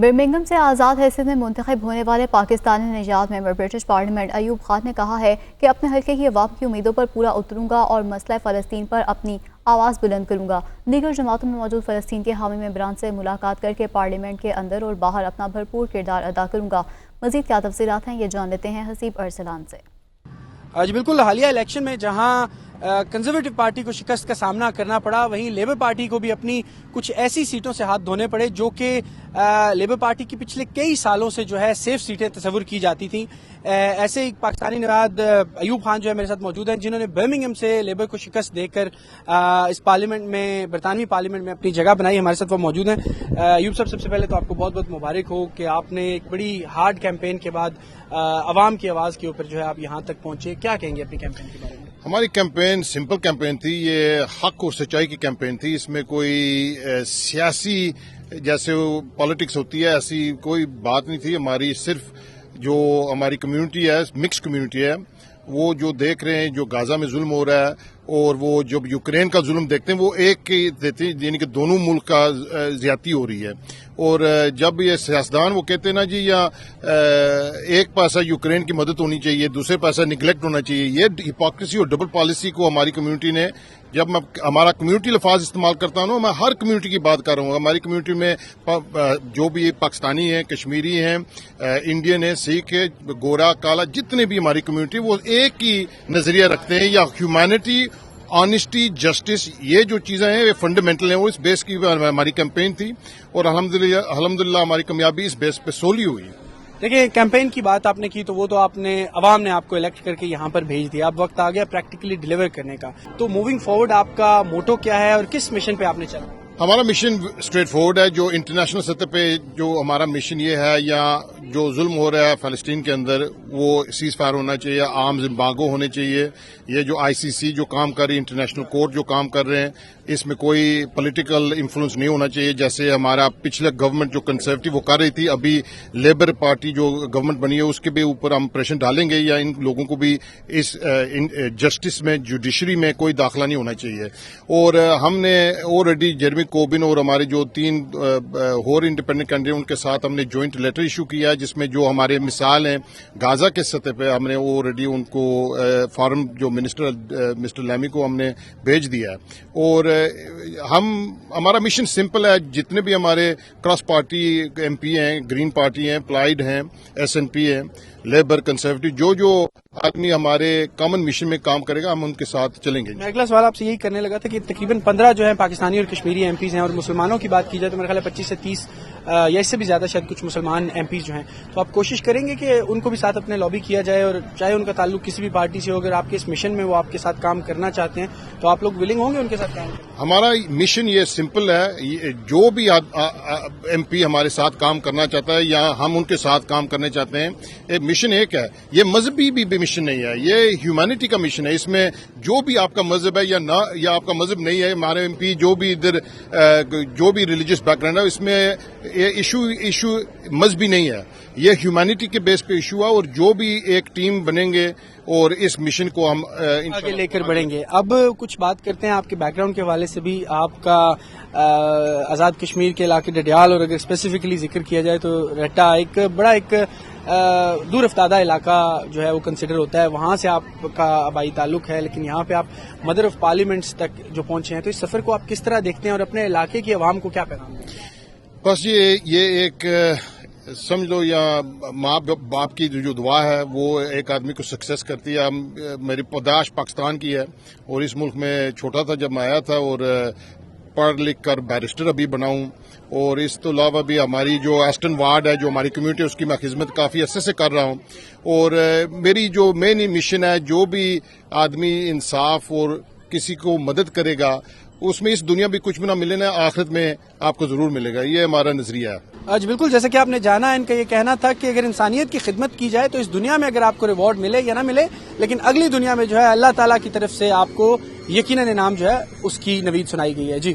Birmingham سے آزاد حیثیت میں منتخب ہونے والے پاکستانی نژاد ممبر برٹش پارلیمنٹ ایوب خان نے کہا ہے کہ اپنے حلقے کی عوام کی امیدوں پر پورا اتروں گا اور مسئلہ فلسطین پر اپنی آواز بلند کروں گا۔ دیگر جماعتوں میں موجود فلسطین کے حامی ممبران سے ملاقات کر کے پارلیمنٹ کے اندر اور باہر اپنا بھرپور کردار ادا کروں گا۔ مزید کیا تفصیلات ہیں یہ جان لیتے ہیں حسیب ارسلان سے۔ جی بالکل، حالیہ الیکشن میں جہاں کنزرویٹو پارٹی کو شکست کا سامنا کرنا پڑا، وہیں لیبر پارٹی کو بھی اپنی کچھ ایسی سیٹوں سے ہاتھ دھونے پڑے جو کہ لیبر پارٹی کی پچھلے کئی سالوں سے جو ہے سیف سیٹیں تصور کی جاتی تھیں۔ ایسے ایک پاکستانی نژاد ایوب خان جو ہے میرے ساتھ موجود ہیں، جنہوں نے برمنگھم سے لیبر کو شکست دے کر اس پارلیمنٹ میں، برطانوی پارلیمنٹ میں اپنی جگہ بنائی۔ ہمارے ساتھ وہ موجود ہیں۔ ایوب صاحب، سب سے پہلے تو آپ کو بہت بہت مبارک ہو کہ آپ نے ایک بڑی ہارڈ کیمپین کے بعد عوام کی آواز کے اوپر جو ہے آپ یہاں تک پہنچے۔ کیا کہیں گے اپنی کیمپین کے بارے میں؟ ہماری کیمپین سمپل کیمپین تھی، یہ حق اور سچائی کی کیمپین تھی۔ اس میں کوئی سیاسی جیسے پالیٹکس ہوتی ہے ایسی کوئی بات نہیں تھی۔ ہماری صرف جو ہماری کمیونٹی ہے، مکس کمیونٹی ہے، وہ جو دیکھ رہے ہیں جو غزہ میں ظلم ہو رہا ہے اور وہ جب یوکرین کا ظلم دیکھتے ہیں وہ ایک ہی دیتے ہیں، یعنی کہ دونوں ملک کا زیادتی ہو رہی ہے۔ اور جب یہ سیاستدان وہ کہتے ہیں نا جی یا ایک پیسہ یوکرین کی مدد ہونی چاہیے، دوسرے پیسہ نگلیکٹ ہونا چاہیے، یہ ہپوکریسی اور ڈبل پالیسی کو ہماری کمیونٹی نے، جب میں ہمارا کمیونٹی لفظ استعمال کرتا ہوں میں ہر کمیونٹی کی بات کر رہا ہوں۔ ہماری کمیونٹی میں جو بھی پاکستانی ہیں، کشمیری ہیں، انڈین ہیں، سکھ ہے، گورا کالا، جتنے بھی ہماری کمیونٹی وہ ایک ہی نظریہ رکھتے ہیں، یا ہیومینٹی، آنیسٹی، جسٹس، یہ جو چیزیں ہیں یہ فنڈامنٹل ہیں۔ وہ اس بیس کی ہماری کیمپین تھی اور الحمدللہ ہماری کامیابی اس بیس پہ سولی ہوئی۔ دیکھیں، کیمپین کی بات آپ نے کی تو وہ تو آپ نے، عوام نے آپ کو الیکٹ کر کے یہاں پر بھیج دیا، اب وقت آ گیا پریکٹیکلی ڈیلیور کرنے کا۔ تو موونگ فارورڈ آپ کا موٹو کیا ہے اور کس مشن پہ آپ نے چلا؟ ہمارا مشن اسٹریٹ فارورڈ ہے۔ جو انٹرنیشنل سطح پہ جو ہمارا مشن یہ ہے، یا جو ظلم ہو رہا ہے فلسطین کے اندر وہ سیز فائر ہونا چاہیے، عام امبارگو ہونے چاہیے۔ یہ جو ICC جو کام کر رہی ہے، انٹرنیشنل کورٹ جو کام کر رہے ہیں، اس میں کوئی پولیٹیکل انفلوئنس نہیں ہونا چاہیے۔ جیسے ہمارا پچھلے گورنمنٹ جو کنسرویٹو وہ کر رہی تھی، ابھی لیبر پارٹی جو گورنمنٹ بنی ہے اس کے بھی اوپر ہم پریشر ڈالیں گے، یا ان لوگوں کو بھی اس جسٹس میں، جوڈیشری میں کوئی داخلہ نہیں ہونا چاہیے۔ اور ہم نے آلریڈی جیرمی کوربن اور ہمارے جو 3 اور انڈیپینڈنٹ کینڈیڈیٹ ان کے ساتھ ہم نے جوائنٹ لیٹر ایشو کیا ہے، جس میں جو ہمارے مثال ہیں غزہ کے سطح پہ ہم نے آلریڈی ان کو فارم جو مسٹر لیمی کو ہم نے بھیج دیا ہے۔ اور ہمارا مشن سمپل ہے، جتنے بھی ہمارے کراس پارٹی MP ہیں، گرین پارٹی ہیں، پلائڈ ہیں، SNP ہیں، لیبر، کنسرویٹو، جو آدمی ہمارے کامن مشن میں کام کرے گا ہم ان کے ساتھ چلیں گے۔ میں اگلا سوال آپ سے یہی کرنے لگا تھا کہ تقریباً 15 جو ہیں پاکستانی اور کشمیری MPs ہیں، اور مسلمانوں کی بات کی جائے تو میرے خیال ہے 25 سے 30 یا اس سے بھی زیادہ شاید کچھ مسلمان MPs جو ہیں، تو آپ کوشش کریں گے کہ ان کو بھی ساتھ اپنے لابی کیا جائے، اور چاہے ان کا تعلق کسی بھی پارٹی سے ہو، اگر آپ کے اس مشن میں وہ آپ کے ساتھ کام کرنا چاہتے ہیں تو آپ لوگ ولنگ ہوں گے ان کے ساتھ کام کریں؟ ہمارا مشن یہ سمپل ہے، جو بھی MP ہمارے ساتھ کام کرنا چاہتا ہے یا ہم ان کے ساتھ کام کرنا چاہتے ہیں، مشن ایک ہے۔ یہ مذہبی بھی مشن نہیں ہے، یہ ہیومینٹی کا مشن ہے۔ اس میں جو بھی آپ کا مذہب ہے یا آپ کا مذہب نہیں ہے، ہمارے MP جو بھی ادھر جو بھی ریلیجیس بیک گراؤنڈ ہے، اس میں ایشو مذہبی نہیں ہے، یہ ہیومینٹی کے بیس پہ ایشو ہے۔ اور جو بھی ایک ٹیم بنیں گے اور اس مشن کو ہم آگے لے کر بڑھیں گے۔ اب کچھ بات کرتے ہیں آپ کے بیک گراؤنڈ کے حوالے سے بھی۔ آپ کا آزاد کشمیر کے علاقے ڈڈیال، اور اگر اسپیسیفکلی ذکر کیا جائے تو رٹا، ایک بڑا ایک دور افتادہ علاقہ جو ہے وہ کنسیڈر ہوتا ہے، وہاں سے آپ کا آبائی تعلق ہے، لیکن یہاں پہ آپ مدر آف پارلیمنٹس تک جو پہنچے ہیں، تو اس سفر کو آپ کس طرح دیکھتے ہیں اور اپنے علاقے کی عوام کو کیا پیغام دیں؟ بس یہ ایک سمجھ لو، یا ماں باپ کی جو دعا ہے وہ ایک آدمی کو سکسیس کرتی ہے۔ میری پیدائش پاکستان کی ہے اور اس ملک میں چھوٹا تھا جب میں آیا تھا، اور پڑھ لکھ کر بیرسٹر ابھی بناؤں، اور اس تو علاوہ بھی ہماری جو ایسٹن وارڈ ہے جو ہماری کمیونٹی اس کی میں خدمت کافی عرصے سے کر رہا ہوں۔ اور میری جو مین مشن ہے، جو بھی آدمی انصاف اور کسی کو مدد کرے گا، اس میں اس دنیا بھی کچھ بھی نہ ملے نا، آخرت میں آپ کو ضرور ملے گا۔ یہ ہمارا نظریہ ہے۔ جی بالکل، جیسا کہ آپ نے جانا، ان کا یہ کہنا تھا کہ اگر انسانیت کی خدمت کی جائے تو اس دنیا میں اگر آپ کو ریوارڈ ملے یا نہ ملے، لیکن اگلی دنیا میں جو ہے اللہ تعالیٰ کی طرف سے آپ کو یقیناً انعام جو ہے اس کی نوید سنائی گئی ہے۔ جی